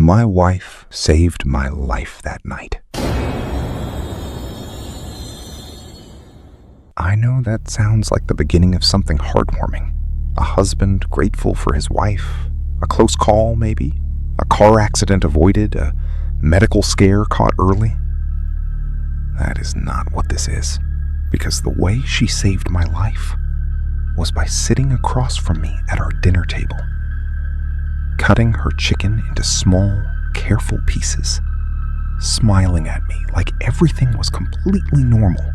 My wife saved my life that night. I know that sounds like the beginning of something heartwarming. A husband grateful for his wife, a close call maybe, a car accident avoided, a medical scare caught early. That is not what this is, because the way she saved my life was by sitting across from me at our dinner table, cutting her chicken into small, careful pieces, smiling at me like everything was completely normal,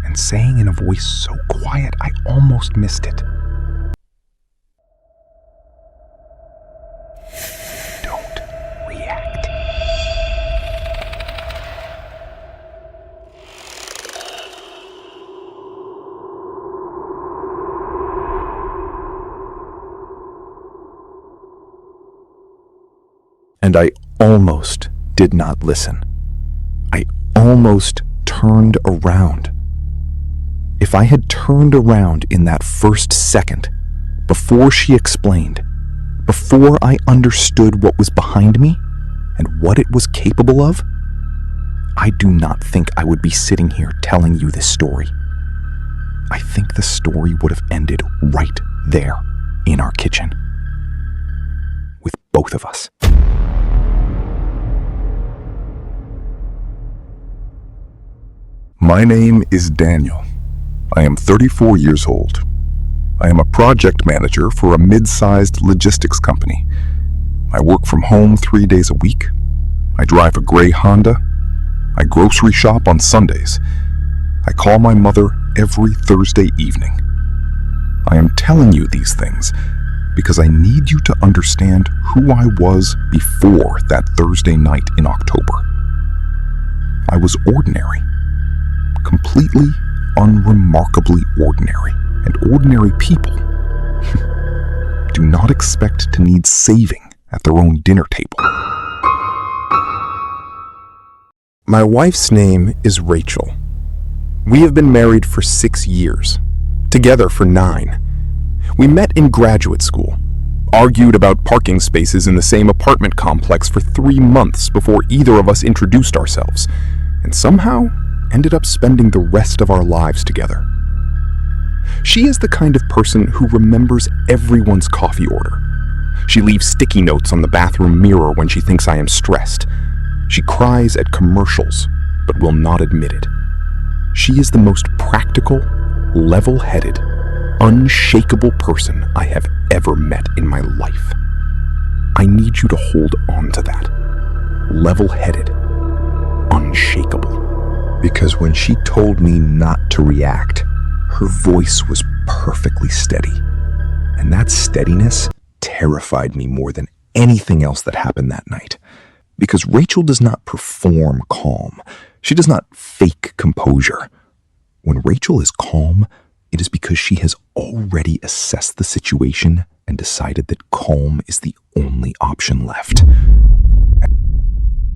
and saying in a voice so quiet I almost missed it, "Don't react." And I almost did not listen. I almost turned around. If I had turned around in that first second, before she explained, before I understood what was behind me and what it was capable of, I do not think I would be sitting here telling you this story. I think the story would have ended right there in our kitchen, with both of us. My name is Daniel. I am 34 years old. I am a project manager for a mid-sized logistics company. I work from home 3 days a week. I drive a gray Honda. I grocery shop on Sundays. I call my mother every Thursday evening. I am telling you these things because I need you to understand who I was before that Thursday night in October. I was ordinary. Completely, unremarkably ordinary. And ordinary people do not expect to need saving at their own dinner table. My wife's name is Rachel. We have been married for 6 years, together for 9. We met in graduate school, argued about parking spaces in the same apartment complex for 3 months before either of us introduced ourselves, and somehow ended up spending the rest of our lives together. She is the kind of person who remembers everyone's coffee order. She leaves sticky notes on the bathroom mirror when she thinks I am stressed. She cries at commercials, but will not admit it. She is the most practical, level-headed, unshakable person I have ever met in my life. I need you to hold on to that. Level-headed, unshakable. Because when she told me not to react, her voice was perfectly steady. And that steadiness terrified me more than anything else that happened that night. Because Rachel does not perform calm. She does not fake composure. When Rachel is calm, it is because she has already assessed the situation and decided that calm is the only option left.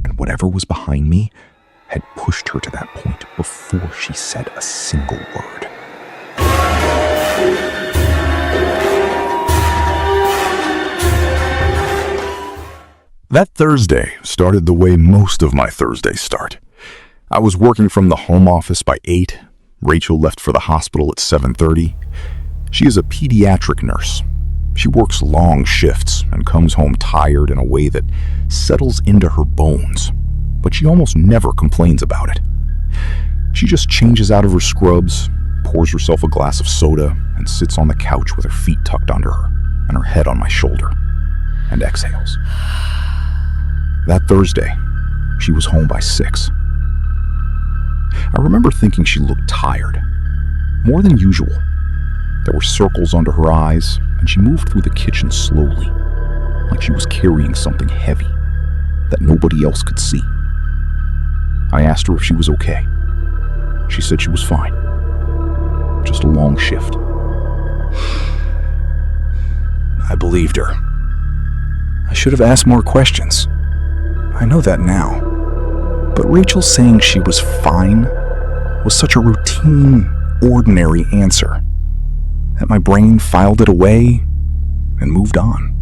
And whatever was behind me had pushed her to that point before she said a single word. That Thursday started the way most of my Thursdays start. I was working from the home office by 8. Rachel left for the hospital at 7:30. She is a pediatric nurse. She works long shifts and comes home tired in a way that settles into her bones, but she almost never complains about it. She just changes out of her scrubs, pours herself a glass of soda, and sits on the couch with her feet tucked under her and her head on my shoulder, and exhales. That Thursday, she was home by 6. I remember thinking she looked tired, more than usual. There were circles under her eyes, and she moved through the kitchen slowly, like she was carrying something heavy that nobody else could see. I asked her if she was okay. She said she was fine. Just a long shift. I believed her. I should have asked more questions. I know that now. But Rachel saying she was fine was such a routine, ordinary answer that my brain filed it away and moved on.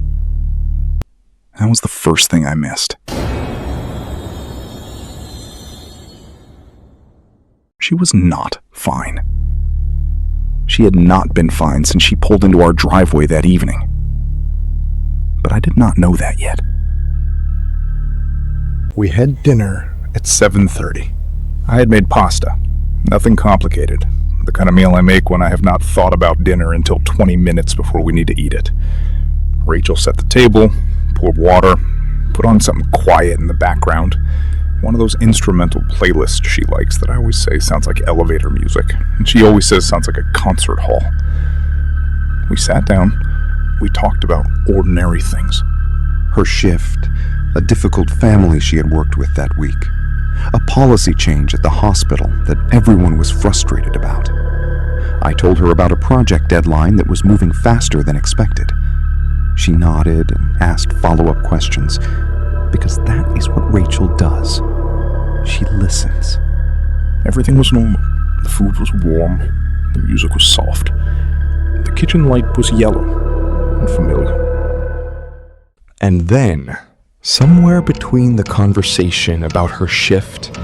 That was the first thing I missed. She was not fine. She had not been fine since she pulled into our driveway that evening. But I did not know that yet. We had dinner at 7:30. I had made pasta. Nothing complicated. The kind of meal I make when I have not thought about dinner until 20 minutes before we need to eat it. Rachel set the table, poured water, put on something quiet in the background. One of those instrumental playlists she likes that I always say sounds like elevator music, and she always says sounds like a concert hall. We sat down. We talked about ordinary things. Her shift, a difficult family she had worked with that week, a policy change at the hospital that everyone was frustrated about. I told her about a project deadline that was moving faster than expected. She nodded and asked follow-up questions, because that is what Rachel does. She listens. Everything was normal. The food was warm. The music was soft. The kitchen light was yellow and familiar. And then, somewhere between the conversation about her shift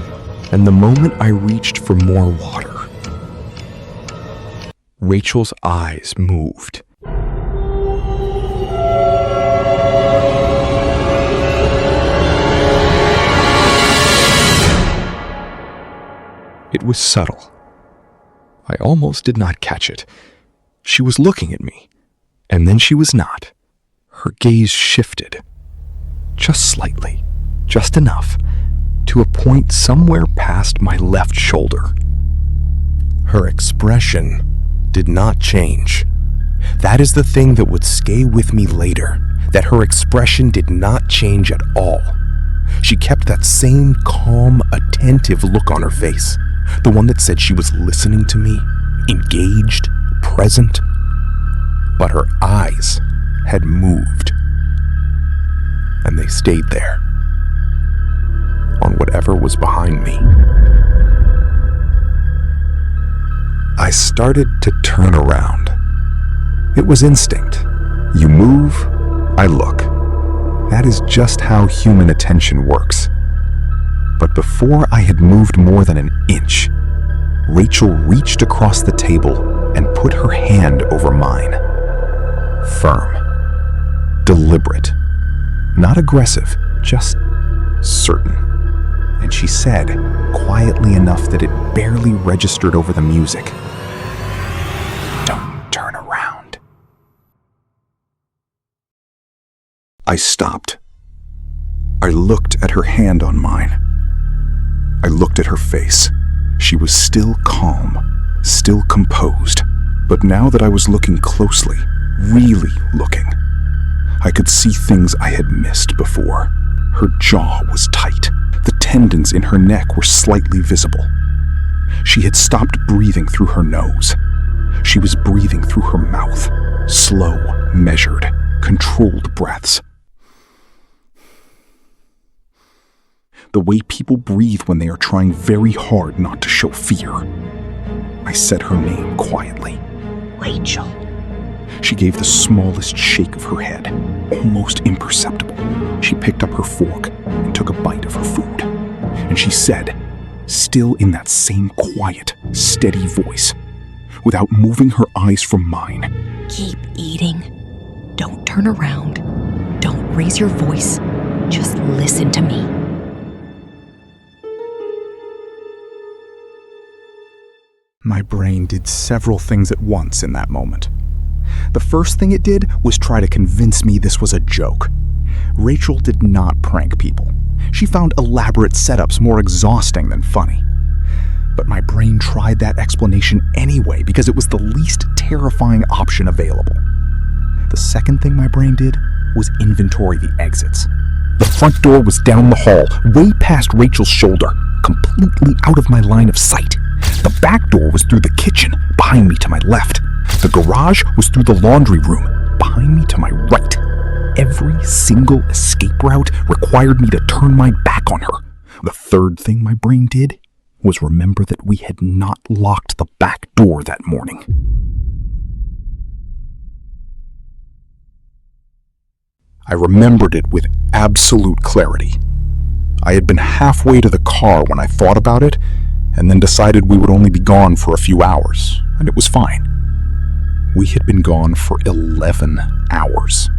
and the moment I reached for more water, Rachel's eyes moved. It was subtle. I almost did not catch it. She was looking at me, and then she was not. Her gaze shifted. Just slightly, just enough, to a point somewhere past my left shoulder. Her expression did not change. That is the thing that would stay with me later, that her expression did not change at all. She kept that same calm, attentive look on her face, the one that said she was listening to me, engaged, present. But her eyes had moved. And they stayed there, on whatever was behind me. I started to turn around. It was instinct. You move, I look. That is just how human attention works. But before I had moved more than an inch, Rachel reached across the table and put her hand over mine. Firm, deliberate, not aggressive, just certain. And she said, quietly enough that it barely registered over the music, "Don't turn around." I stopped. I looked at her hand on mine. I looked at her face. She was still calm, still composed. But now that I was looking closely, really looking, I could see things I had missed before. Her jaw was tight. The tendons in her neck were slightly visible. She had stopped breathing through her nose. She was breathing through her mouth. Slow, measured, controlled breaths. The way people breathe when they are trying very hard not to show fear. I said her name quietly. "Rachel." She gave the smallest shake of her head, almost imperceptible. She picked up her fork and took a bite of her food. And she said, still in that same quiet, steady voice, without moving her eyes from mine, "Keep eating. Don't turn around. Don't raise your voice. Just listen to me." My brain did several things at once in that moment. The first thing it did was try to convince me this was a joke. Rachel did not prank people. She found elaborate setups more exhausting than funny. But my brain tried that explanation anyway because it was the least terrifying option available. The second thing my brain did was inventory the exits. The front door was down the hall, way past Rachel's shoulder, completely out of my line of sight. The back door was through the kitchen, behind me to my left. The garage was through the laundry room, behind me to my right. Every single escape route required me to turn my back on her. The third thing my brain did was remember that we had not locked the back door that morning. I remembered it with absolute clarity. I had been halfway to the car when I thought about it, and then decided we would only be gone for a few hours, and it was fine. We had been gone for 11 hours.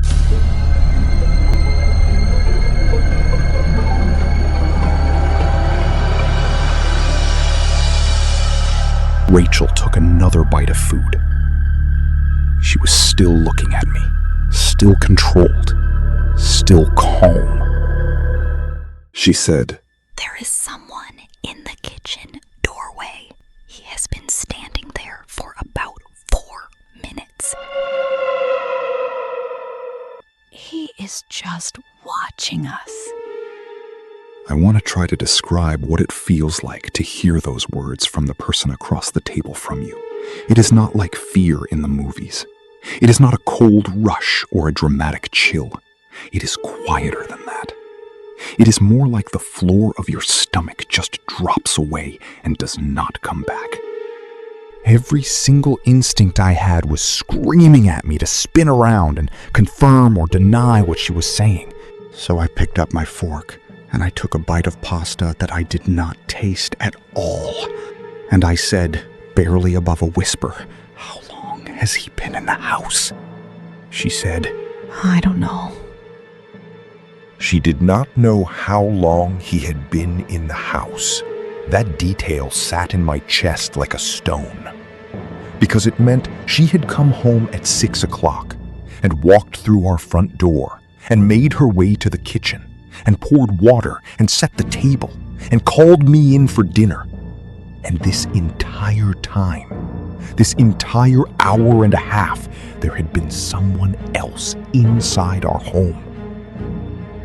Rachel took another bite of food. She was still looking at me, still controlled, still calm. She said, There is someone in the kitchen doorway. He has been standing there for about 4 minutes. He is just watching us. I want to try to describe what it feels like to hear those words from the person across the table from you. It is not like fear in the movies. It is not a cold rush or a dramatic chill. It is quieter than that. It is more like the floor of your stomach just drops away and does not come back. Every single instinct I had was screaming at me to spin around and confirm or deny what she was saying. So I picked up my fork and I took a bite of pasta that I did not taste at all. And I said, barely above a whisper, "How long has he been in the house?" She said, I don't know. She did not know how long he had been in the house. That detail sat in my chest like a stone, because it meant she had come home at 6 o'clock and walked through our front door and made her way to the kitchen and poured water and set the table and called me in for dinner. And this entire time, this entire hour and a half, there had been someone else inside our home.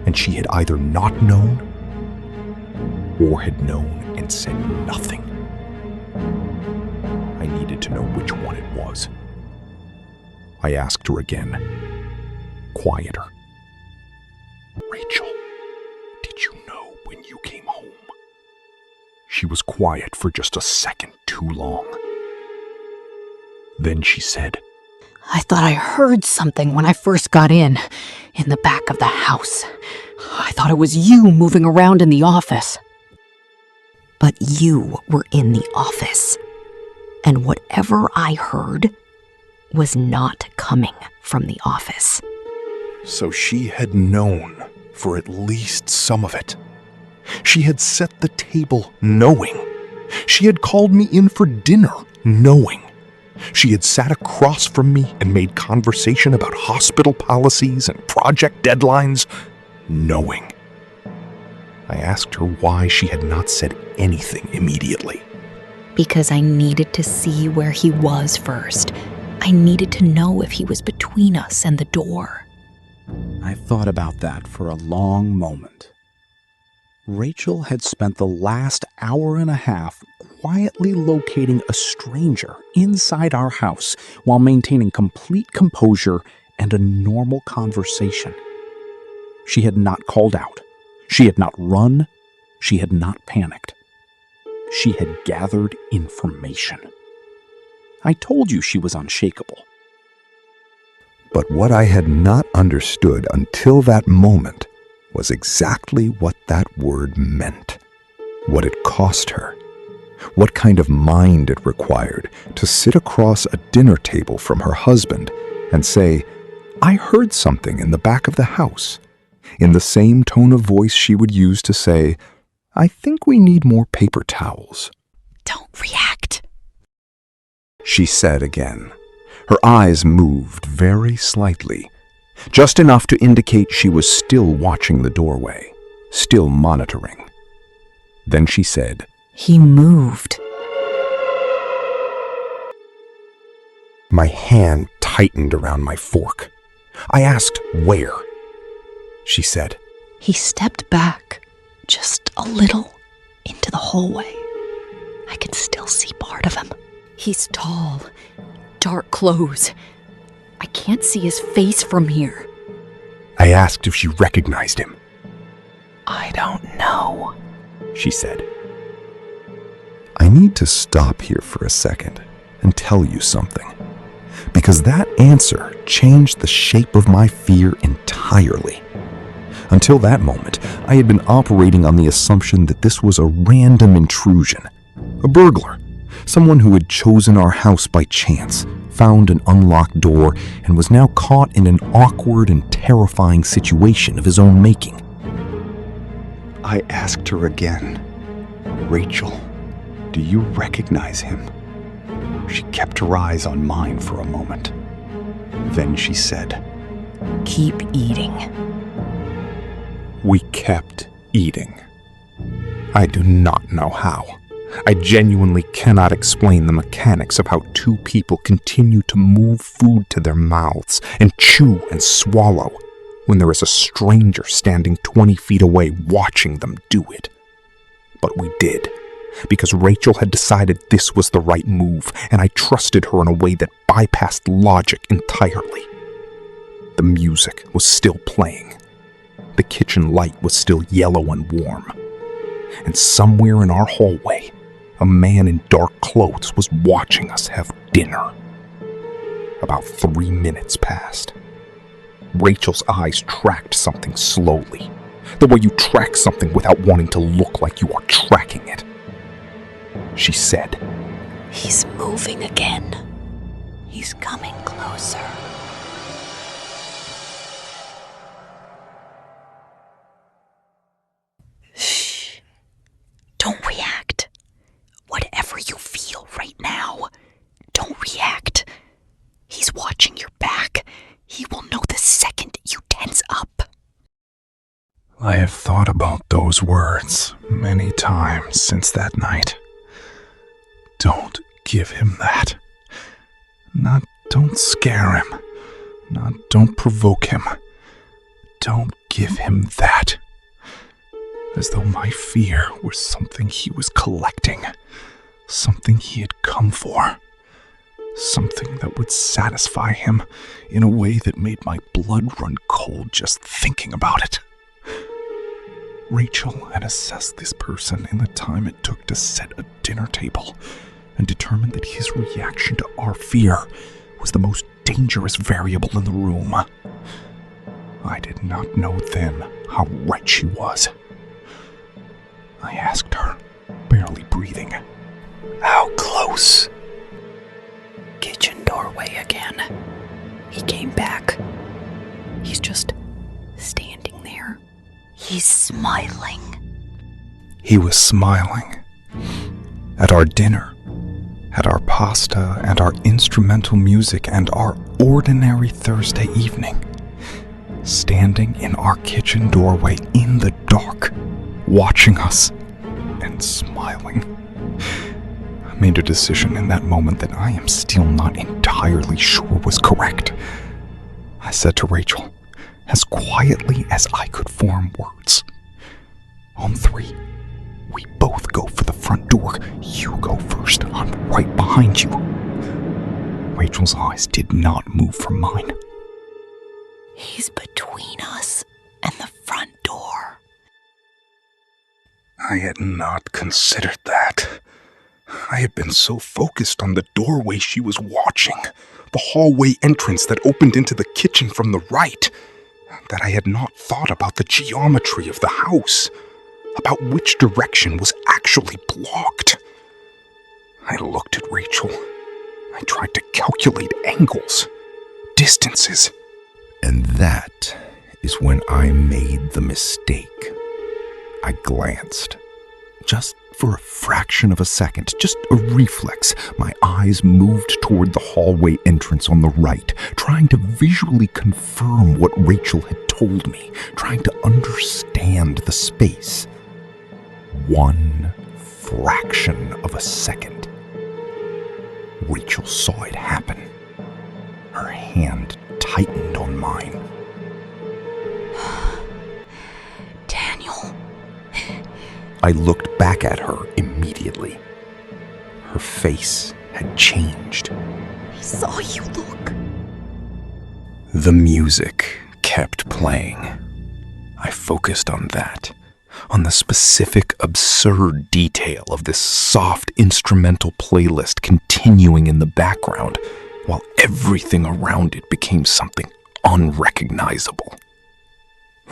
And she had either not known or had known and said nothing. I needed to know which one it was. I asked her again, quieter. "Rachel, did you know when you came home?" She was quiet for just a second too long. Then she said, I thought I heard something when I first got in the back of the house. I thought it was you moving around in the office. But you were in the office, and whatever I heard was not coming from the office. So she had known for at least some of it. She had set the table knowing. She had called me in for dinner knowing. She had sat across from me and made conversation about hospital policies and project deadlines knowing. I asked her why she had not said anything immediately. Because I needed to see where he was first. I needed to know if he was between us and the door. I thought about that for a long moment. Rachel had spent the last hour and a half quietly locating a stranger inside our house while maintaining complete composure and a normal conversation. She had not called out. She had not run. She had not panicked. She had gathered information. I told you she was unshakable. But what I had not understood until that moment was exactly what that word meant, what it cost her, what kind of mind it required to sit across a dinner table from her husband and say, "I heard something in the back of the house," in the same tone of voice she would use to say, "I think we need more paper towels." Don't react. She said again. Her eyes moved very slightly, just enough to indicate she was still watching the doorway, still monitoring. Then she said, He moved. My hand tightened around my fork. I asked where. She said, He stepped back just a little into the hallway. I can still see part of him. He's tall, dark clothes. I can't see his face from here. I asked if she recognized him. I don't know, she said. I need to stop here for a second and tell you something. because that answer changed the shape of my fear entirely. Until that moment, I had been operating on the assumption that this was a random intrusion, a burglar, someone who had chosen our house by chance, found an unlocked door, and was now caught in an awkward and terrifying situation of his own making. I asked her again, "Rachel, do you recognize him?" She kept her eyes on mine for a moment. Then she said, Keep eating. We kept eating. I do not know how. I genuinely cannot explain the mechanics of how two people continue to move food to their mouths and chew and swallow when there is a stranger standing 20 feet away watching them do it. But we did, because Rachel had decided this was the right move, and I trusted her in a way that bypassed logic entirely. The music was still playing. The kitchen light was still yellow and warm. And somewhere in our hallway, a man in dark clothes was watching us have dinner. About 3 minutes passed. Rachel's eyes tracked something slowly, the way you track something without wanting to look like you are tracking it. She said, He's moving again. He's coming closer. Shh. Don't react. Whatever you feel right now, don't react. He's watching your back. He will know the second you tense up. I have thought about those words many times since that night. Don't give him that. Not don't scare him. Not don't provoke him. Don't give him that. As though my fear were something he was collecting, something he had come for, something that would satisfy him in a way that made my blood run cold just thinking about it. Rachel had assessed this person in the time it took to set a dinner table and determined that his reaction to our fear was the most dangerous variable in the room. I did not know then how right she was. I asked her, barely breathing, "How close?" Kitchen doorway again. He came back. He's just standing there. He's smiling. He was smiling. At our dinner, at our pasta and our instrumental music and our ordinary Thursday evening, standing in our kitchen doorway in the dark, watching us and smiling. I made a decision in that moment that I am still not entirely sure was correct. I said to Rachel, as quietly as I could form words, "On 3, we both go for the front door. You go first. I'm right behind you." Rachel's eyes did not move from mine. He's between us and the front door. I had not considered that. I had been so focused on the doorway she was watching, the hallway entrance that opened into the kitchen from the right, that I had not thought about the geometry of the house, about which direction was actually blocked. I looked at Rachel. I tried to calculate angles, distances. And that is when I made the mistake. I glanced. Just for a fraction of a second, just a reflex, my eyes moved toward the hallway entrance on the right, trying to visually confirm what Rachel had told me, trying to understand the space. One fraction of a second. Rachel saw it happen. Her hand tightened on mine. Daniel. I looked back at her immediately. Her face had changed. I saw you look. The music kept playing. I focused on that, on the specific absurd detail of this soft instrumental playlist continuing in the background, while everything around it became something unrecognizable.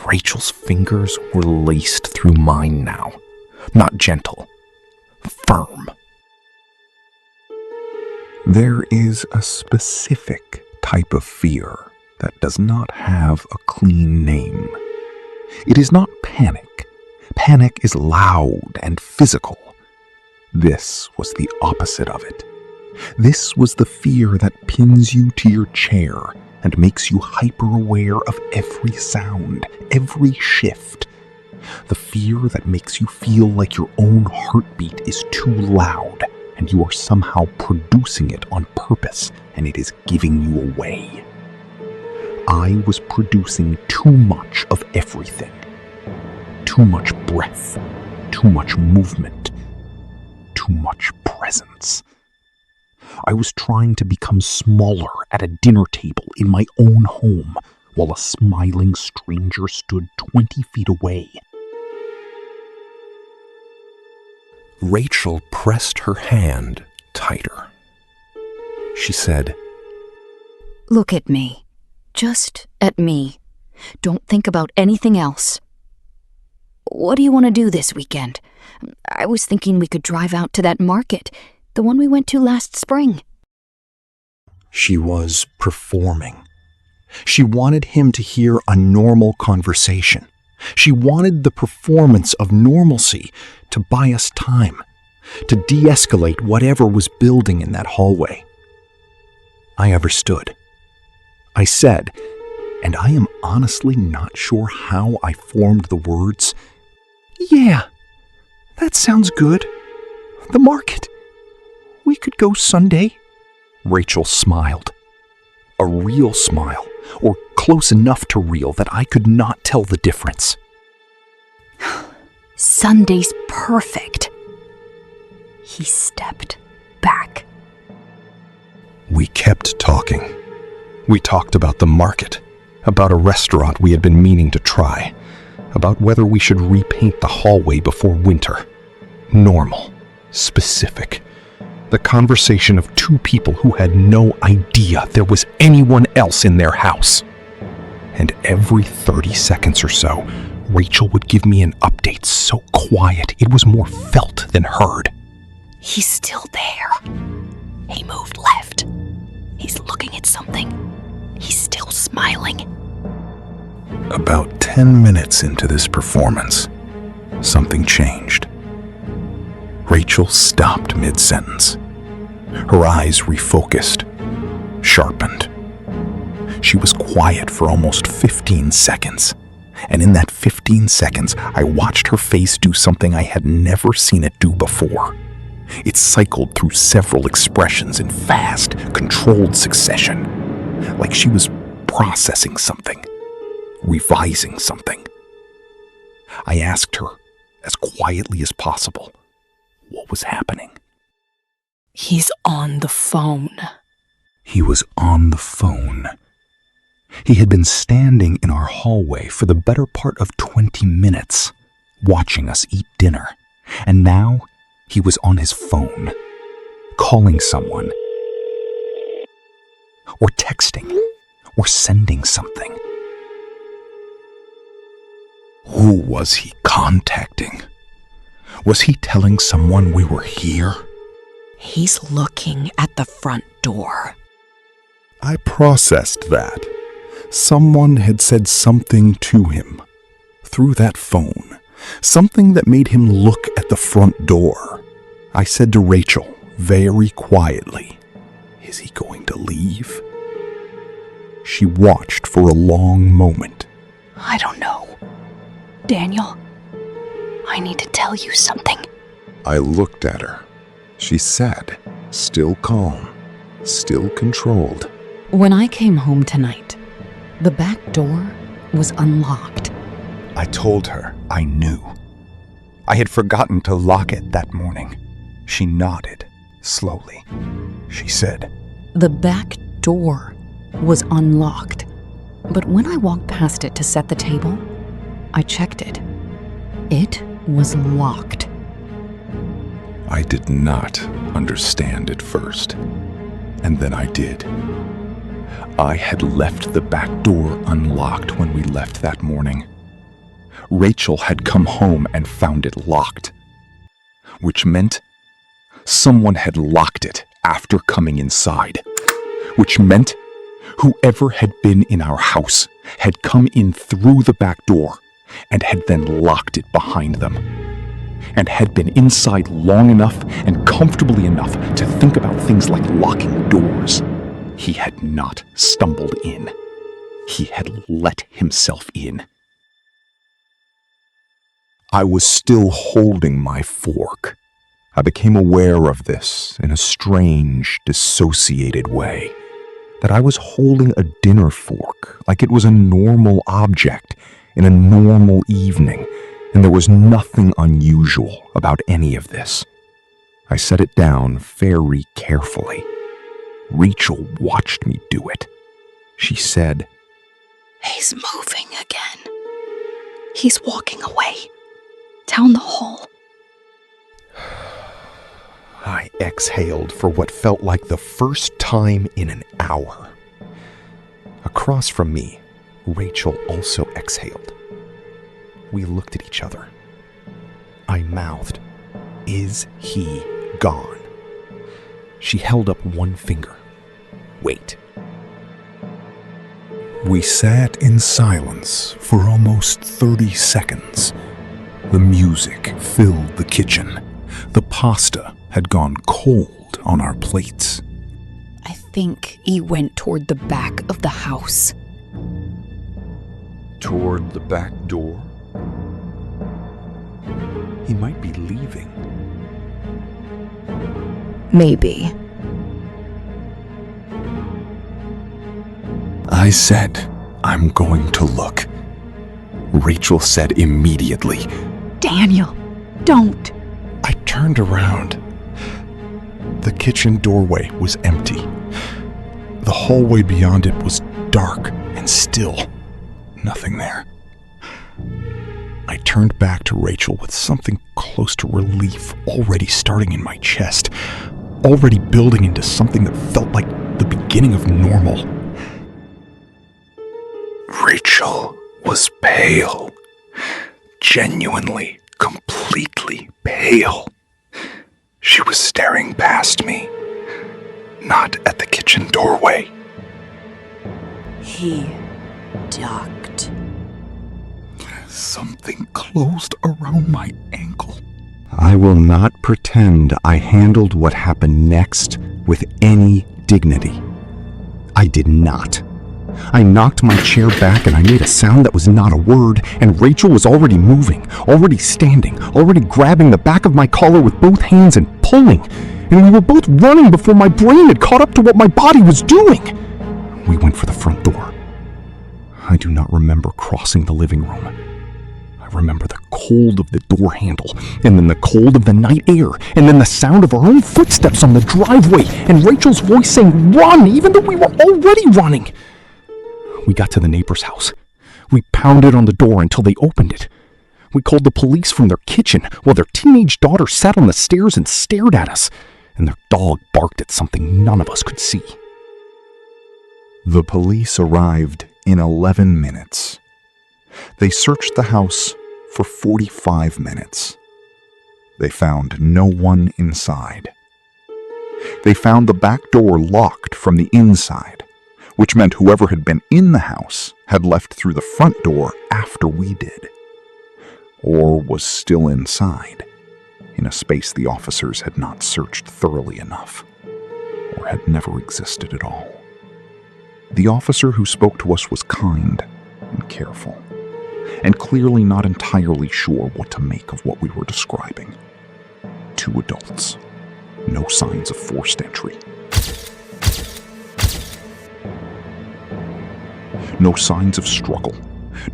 Rachel's fingers were laced through mine now, not gentle, firm. There is a specific type of fear that does not have a clean name. It is not panic. Panic is loud and physical. This was the opposite of it. This was the fear that pins you to your chair and makes you hyper-aware of every sound, every shift. The fear that makes you feel like your own heartbeat is too loud and you are somehow producing it on purpose and it is giving you away. I was producing too much of everything. Too much breath, too much movement, too much presence. I was trying to become smaller at a dinner table in my own home while a smiling stranger stood 20 feet away. Rachel pressed her hand tighter. She said, Look at me. Just at me. Don't think about anything else. What do you want to do this weekend? I was thinking we could drive out to that market, the one we went to last spring. She was performing. She wanted him to hear a normal conversation. She wanted the performance of normalcy to buy us time, to de-escalate whatever was building in that hallway. I understood. I said, and I am honestly not sure how I formed the words, "Yeah, that sounds good. The market. We could go Sunday." Rachel smiled. A real smile, or close enough to real that I could not tell the difference. Sunday's perfect. He stepped back. We kept talking. We talked about the market, about a restaurant we had been meaning to try, about whether we should repaint the hallway before winter. Normal, specific. The conversation of two people who had no idea there was anyone else in their house. And every 30 seconds or so, Rachel would give me an update so quiet it was more felt than heard. He's still there. He moved left. He's looking at something. He's still smiling. About 10 minutes into this performance, something changed. Rachel stopped mid-sentence. Her eyes refocused, sharpened. She was quiet for almost 15 seconds. And in that 15 seconds, I watched her face do something I had never seen it do before. It cycled through several expressions in fast, controlled succession, like she was processing something, revising something. I asked her, as quietly as possible, what was happening. He's on the phone. He was on the phone. He had been standing in our hallway for the better part of 20 minutes, watching us eat dinner, and now he was on his phone, calling someone, or texting, or sending something. Who was he contacting? Was he telling someone we were here? He's looking at the front door. I processed that. Someone had said something to him, through that phone, something that made him look at the front door. I said to Rachel, very quietly, "Is he going to leave?" She watched for a long moment. I don't know. Daniel, I need to tell you something. I looked at her. She sat, still calm, still controlled. When I came home tonight, the back door was unlocked. I told her I knew. I had forgotten to lock it that morning. She nodded, slowly. She said, The back door was unlocked. But when I walked past it to set the table, I checked it. It was locked. I did not understand at first. And then I did. I had left the back door unlocked when we left that morning. Rachel had come home and found it locked, which meant someone had locked it after coming inside, which meant whoever had been in our house had come in through the back door and had then locked it behind them, and had been inside long enough and comfortably enough to think about things like locking doors. He had not stumbled in. He had let himself in. I was still holding my fork. I became aware of this in a strange, dissociated way, that I was holding a dinner fork like it was a normal object in a normal evening, and there was nothing unusual about any of this. I set it down very carefully. Rachel watched me do it. She said, He's moving again. He's walking away. Down the hall. I exhaled for what felt like the first time in an hour. Across from me, Rachel also exhaled. We looked at each other. I mouthed, "Is he gone?" She held up one finger. "Wait." We sat in silence for almost 30 seconds. The music filled the kitchen. The pasta had gone cold on our plates. I think he went toward the back of the house. Toward the back door? He might be leaving. Maybe. I said, "I'm going to look." Rachel said immediately, Daniel, don't. I turned around. The kitchen doorway was empty. The hallway beyond it was dark and still. Nothing there. I turned back to Rachel with something close to relief already starting in my chest, already building into something that felt like the beginning of normal. Rachel was pale. Genuinely, completely pale. She was staring past me, not at the kitchen doorway. He ducked. Something closed around my ankle. I will not pretend I handled what happened next with any dignity. I did not. I knocked my chair back and I made a sound that was not a word, and Rachel was already moving, already standing, already grabbing the back of my collar with both hands and pulling, and we were both running before my brain had caught up to what my body was doing. We went for the front door. I do not remember crossing the living room. I remember the cold of the door handle, and then the cold of the night air, and then the sound of our own footsteps on the driveway, and Rachel's voice saying, "Run," even though we were already running. We got to the neighbor's house. We pounded on the door until they opened it. We called the police from their kitchen while their teenage daughter sat on the stairs and stared at us, and their dog barked at something none of us could see. The police arrived in 11 minutes. They searched the house for 45 minutes. They found no one inside. They found the back door locked from the inside, which meant whoever had been in the house had left through the front door after we did, or was still inside, in a space the officers had not searched thoroughly enough, or had never existed at all. The officer who spoke to us was kind and careful, and clearly not entirely sure what to make of what we were describing. 2 adults, no signs of forced entry. No signs of struggle,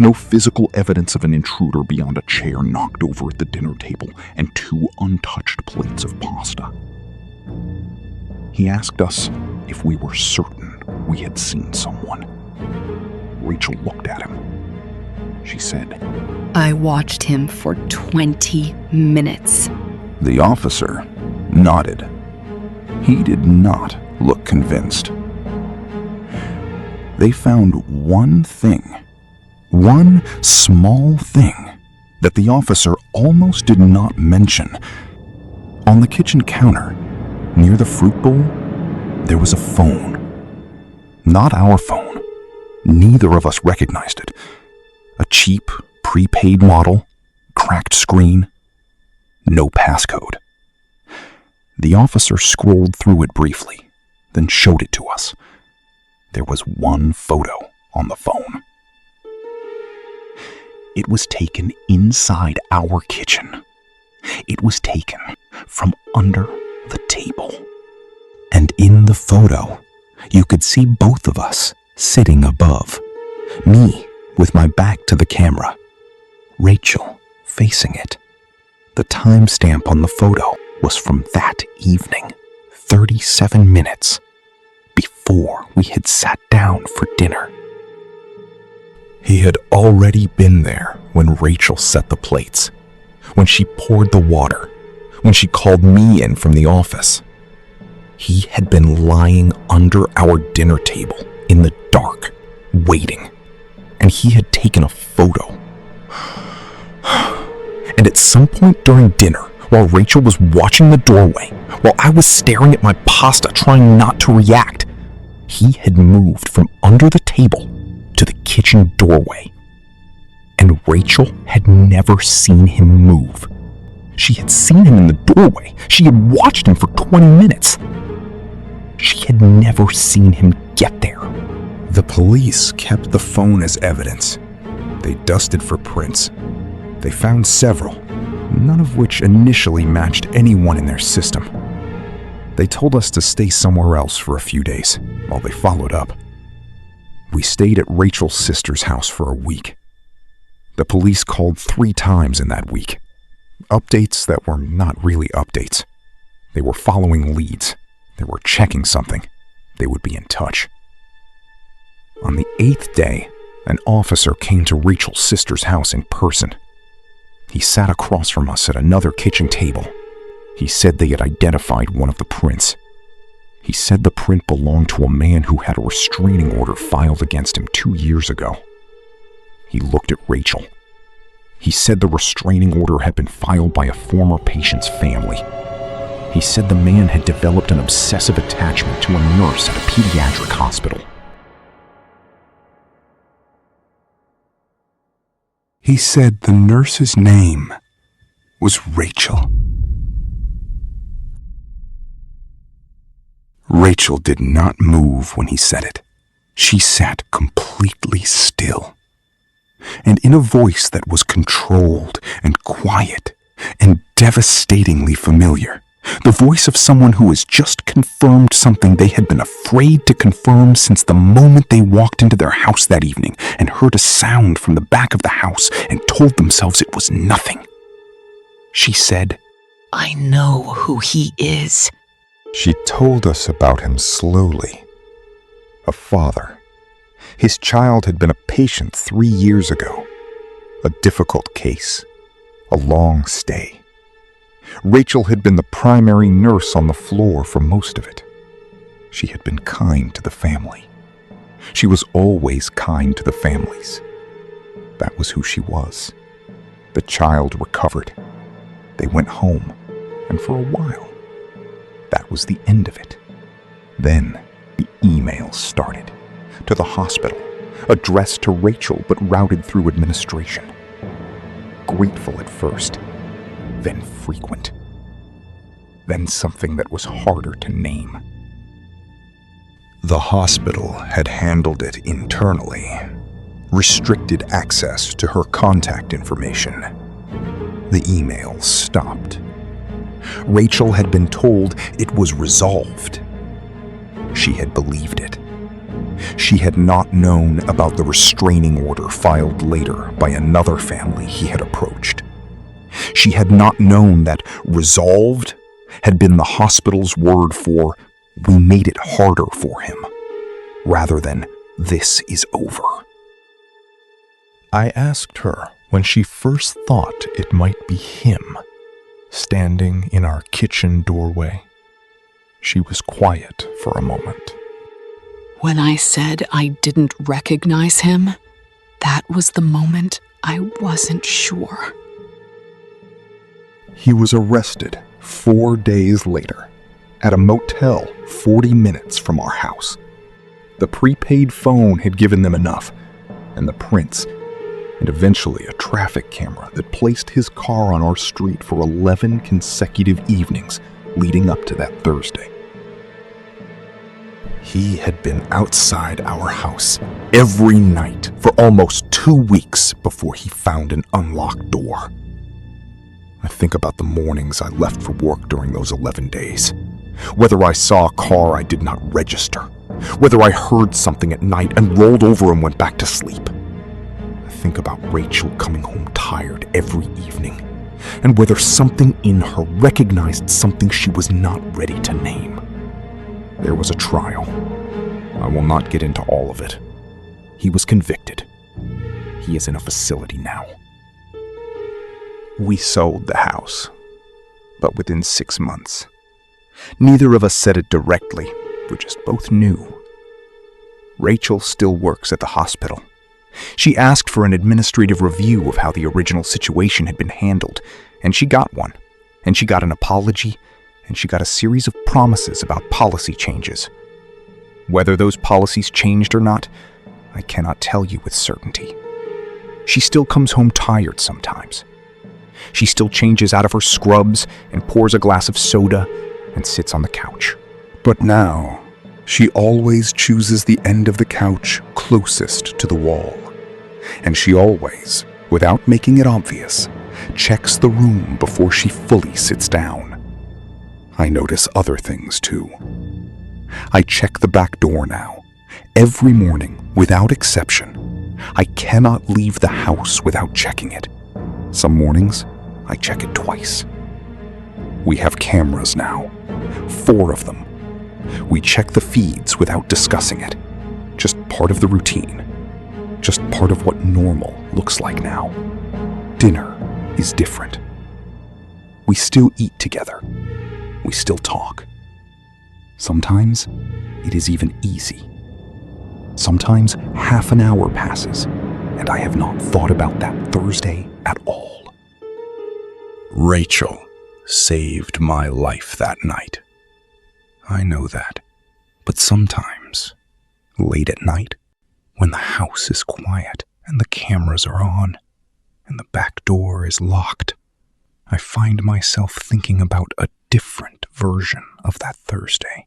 no physical evidence of an intruder beyond a chair knocked over at the dinner table and 2 untouched plates of pasta. He asked us if we were certain we had seen someone. Rachel looked at him. She said, I watched him for 20 minutes. The officer nodded. He did not look convinced. They found one thing, one small thing, that the officer almost did not mention. On the kitchen counter, near the fruit bowl, there was a phone. Not our phone. Neither of us recognized it. A cheap, prepaid model, cracked screen, no passcode. The officer scrolled through it briefly, then showed it to us. There was one photo on the phone. It was taken inside our kitchen. It was taken from under the table. And in the photo, you could see both of us sitting above. Me with my back to the camera. Rachel facing it. The timestamp on the photo was from that evening, 37 minutes before we had sat down for dinner. He had already been there when Rachel set the plates, when she poured the water, when she called me in from the office. He had been lying under our dinner table in the dark, waiting, and he had taken a photo. And at some point during dinner, while Rachel was watching the doorway, while I was staring at my pasta trying not to react, he had moved from under the table to the kitchen doorway. And Rachel had never seen him move. She had seen him in the doorway. She had watched him for 20 minutes. She had never seen him get there. The police kept the phone as evidence. They dusted for prints. They found several, none of which initially matched anyone in their system. They told us to stay somewhere else for a few days while they followed up. We stayed at Rachel's sister's house for a week. The police called 3 times in that week. Updates that were not really updates. They were following leads. They were checking something. They would be in touch. On the 8th day, an officer came to Rachel's sister's house in person. He sat across from us at another kitchen table. He said they had identified one of the prints. He said the print belonged to a man who had a restraining order filed against him 2 years ago. He looked at Rachel. He said the restraining order had been filed by a former patient's family. He said the man had developed an obsessive attachment to a nurse at a pediatric hospital. He said the nurse's name was Rachel. Rachel did not move when he said it. She sat completely still. And in a voice that was controlled and quiet and devastatingly familiar, the voice of someone who has just confirmed something they had been afraid to confirm since the moment they walked into their house that evening and heard a sound from the back of the house and told themselves it was nothing. She said, I know who he is. She told us about him slowly. A father. His child had been a patient 3 years ago. A difficult case. A long stay. Rachel had been the primary nurse on the floor for most of it. She had been kind to the family. She was always kind to the families. That was who she was. The child recovered. They went home, and for a while, that was the end of it. Then the emails started. To the hospital, addressed to Rachel but routed through administration. Grateful at first, then frequent. Then something that was harder to name. The hospital had handled it internally, restricted access to her contact information. The emails stopped. Rachel had been told it was resolved. She had believed it. She had not known about the restraining order filed later by another family he had approached. She had not known that resolved had been the hospital's word for we made it harder for him, rather than this is over. I asked her when she first thought it might be him, standing in our kitchen doorway. She was quiet for a moment. When I said I didn't recognize him, that was the moment I wasn't sure. He was arrested 4 days later at a motel 40 minutes from our house. The prepaid phone had given them enough, and the prints, and eventually a traffic camera that placed his car on our street for 11 consecutive evenings leading up to that Thursday. He had been outside our house every night for almost 2 weeks before he found an unlocked door. I think about the mornings I left for work during those 11 days. Whether I saw a car I did not register. Whether I heard something at night and rolled over and went back to sleep. I think about Rachel coming home tired every evening, and whether something in her recognized something she was not ready to name. There was a trial. I will not get into all of it. He was convicted. He is in a facility now. We sold the house, but within 6 months. Neither of us said it directly, we just both knew. Rachel still works at the hospital. She asked for an administrative review of how the original situation had been handled, and she got one. And she got an apology, and she got a series of promises about policy changes. Whether those policies changed or not, I cannot tell you with certainty. She still comes home tired sometimes. She still changes out of her scrubs and pours a glass of soda and sits on the couch. But now, she always chooses the end of the couch closest to the wall. And she always, without making it obvious, checks the room before she fully sits down. I notice other things too. I check the back door now, every morning, without exception. I cannot leave the house without checking it. Some mornings, I check it twice. We have cameras now, 4 of them. We check the feeds without discussing it. Just part of the routine. Just part of what normal looks like now. Dinner is different. We still eat together. We still talk. Sometimes it is even easy. Sometimes half an hour passes, and I have not thought about that Thursday at all. Rachel saved my life that night. I know that. But sometimes, late at night, when the house is quiet and the cameras are on and the back door is locked, I find myself thinking about a different version of that Thursday.